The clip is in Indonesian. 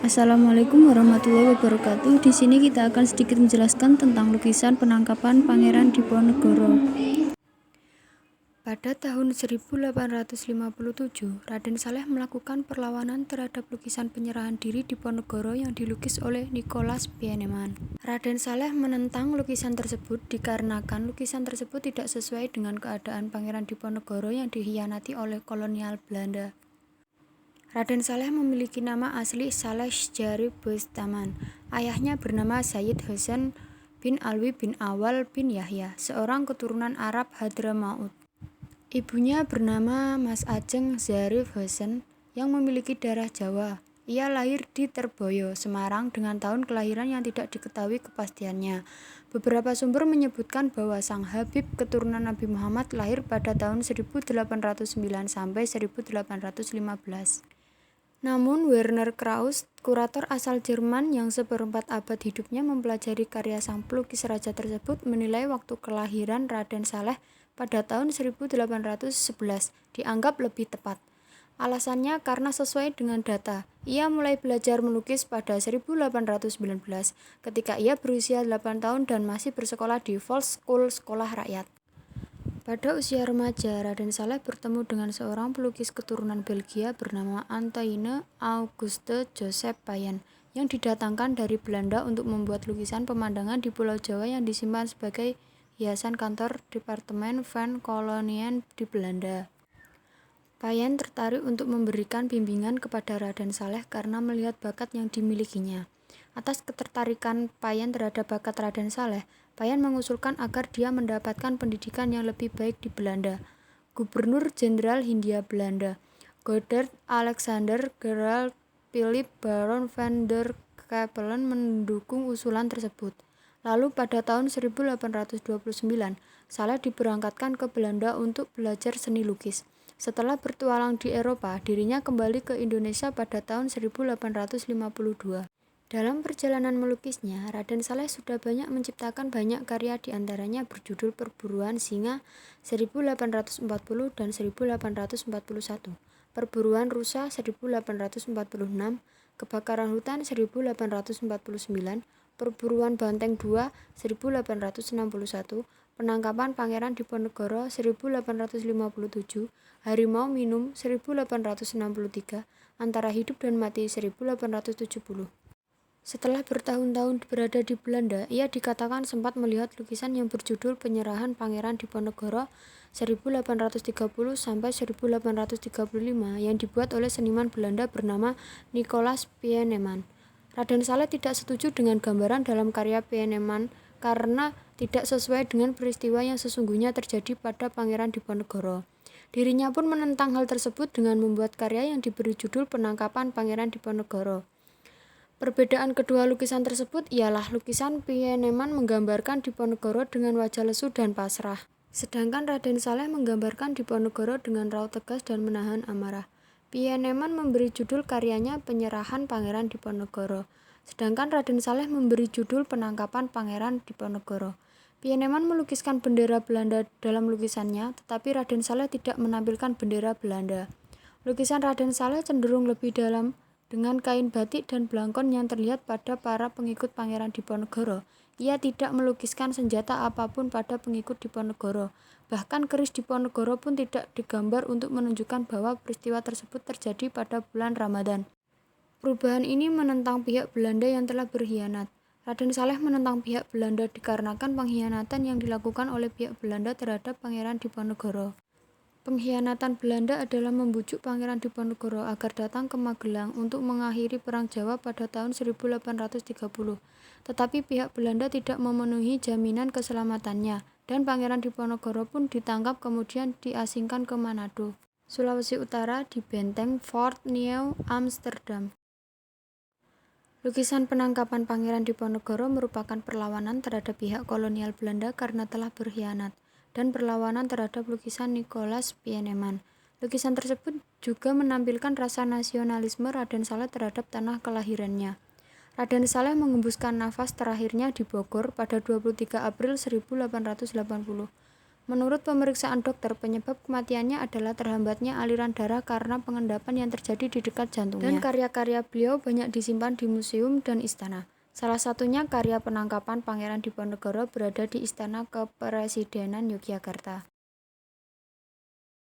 Assalamualaikum warahmatullahi wabarakatuh. Di sini kita akan sedikit menjelaskan tentang lukisan penangkapan Pangeran Diponegoro. Pada tahun 1857, Raden Saleh melakukan perlawanan terhadap lukisan penyerahan diri Diponegoro yang dilukis oleh Nicholas Pieneman. Raden Saleh menentang lukisan tersebut dikarenakan lukisan tersebut tidak sesuai dengan keadaan Pangeran Diponegoro yang dikhianati oleh kolonial Belanda. Raden Saleh memiliki nama asli Saleh Sjarif Bustaman. Ayahnya bernama Sayyid Hasan bin Alwi bin Awal bin Yahya, seorang keturunan Arab Hadramaut. Ibunya bernama Mas Ajeng Zarif Hasan yang memiliki darah Jawa. Ia lahir di Terboyo, Semarang dengan tahun kelahiran yang tidak diketahui kepastiannya. Beberapa sumber menyebutkan bahwa sang Habib keturunan Nabi Muhammad lahir pada tahun 1809 sampai 1815. Namun Werner Krauss, kurator asal Jerman yang seperempat abad hidupnya mempelajari karya sang pelukis raja tersebut, menilai waktu kelahiran Raden Saleh pada tahun 1811 dianggap lebih tepat. Alasannya karena sesuai dengan data, ia mulai belajar melukis pada 1819 ketika ia berusia 8 tahun dan masih bersekolah di Volksschule sekolah rakyat. Pada usia remaja, Raden Saleh bertemu dengan seorang pelukis keturunan Belgia bernama Antoine Auguste Joseph Payen yang didatangkan dari Belanda untuk membuat lukisan pemandangan di Pulau Jawa yang disimpan sebagai hiasan kantor Departemen van Koloniën di Belanda. Payen tertarik untuk memberikan bimbingan kepada Raden Saleh karena melihat bakat yang dimilikinya. Atas ketertarikan Payen terhadap bakat Raden Saleh, Payen mengusulkan agar dia mendapatkan pendidikan yang lebih baik di Belanda. Gubernur Jenderal Hindia Belanda, Godard Alexander Gerald Philip Baron van der Capellen mendukung usulan tersebut. Lalu pada tahun 1829, Saleh diberangkatkan ke Belanda untuk belajar seni lukis. Setelah bertualang di Eropa, dirinya kembali ke Indonesia pada tahun 1852. Dalam perjalanan melukisnya, Raden Saleh sudah banyak menciptakan banyak karya, diantaranya berjudul Perburuan Singa 1840 dan 1841, Perburuan Rusa 1846, Kebakaran Hutan 1849, Perburuan Banteng II 1861, Penangkapan Pangeran Diponegoro 1857, Harimau Minum 1863, Antara Hidup dan Mati 1870. Setelah bertahun-tahun berada di Belanda, ia dikatakan sempat melihat lukisan yang berjudul Penyerahan Pangeran Diponegoro 1830 sampai 1835 yang dibuat oleh seniman Belanda bernama Nicholas Pieneman. Raden Saleh tidak setuju dengan gambaran dalam karya Pieneman karena tidak sesuai dengan peristiwa yang sesungguhnya terjadi pada Pangeran Diponegoro. Dirinya pun menentang hal tersebut dengan membuat karya yang diberi judul Penangkapan Pangeran Diponegoro. Perbedaan kedua lukisan tersebut ialah lukisan Pieneman menggambarkan Diponegoro dengan wajah lesu dan pasrah, sedangkan Raden Saleh menggambarkan Diponegoro dengan raut tegas dan menahan amarah. Pieneman memberi judul karyanya Penyerahan Pangeran Diponegoro, sedangkan Raden Saleh memberi judul Penangkapan Pangeran Diponegoro. Pieneman melukiskan bendera Belanda dalam lukisannya, tetapi Raden Saleh tidak menampilkan bendera Belanda. Lukisan Raden Saleh cenderung lebih dalam, dengan kain batik dan belangkon yang terlihat pada para pengikut Pangeran Diponegoro. Ia tidak melukiskan senjata apapun pada pengikut Diponegoro. Bahkan keris Diponegoro pun tidak digambar untuk menunjukkan bahwa peristiwa tersebut terjadi pada bulan Ramadan. Perubahan ini menentang pihak Belanda yang telah berkhianat. Raden Saleh menentang pihak Belanda dikarenakan pengkhianatan yang dilakukan oleh pihak Belanda terhadap Pangeran Diponegoro. Pengkhianatan Belanda adalah membujuk Pangeran Diponegoro agar datang ke Magelang untuk mengakhiri Perang Jawa pada tahun 1830. Tetapi pihak Belanda tidak memenuhi jaminan keselamatannya, dan Pangeran Diponegoro pun ditangkap kemudian diasingkan ke Manado, Sulawesi Utara di benteng Fort Nieuw Amsterdam. Lukisan penangkapan Pangeran Diponegoro merupakan perlawanan terhadap pihak kolonial Belanda karena telah berkhianat, dan perlawanan terhadap lukisan Nicholas Pieneman. Lukisan tersebut juga menampilkan rasa nasionalisme Raden Saleh terhadap tanah kelahirannya. Raden Saleh mengembuskan nafas terakhirnya di Bogor pada 23 April 1880. Menurut pemeriksaan dokter, penyebab kematiannya adalah terhambatnya aliran darah karena pengendapan yang terjadi di dekat jantungnya. Dan karya-karya beliau banyak disimpan di museum dan istana. Salah satunya karya penangkapan Pangeran Diponegoro berada di Istana Kepresidenan Yogyakarta.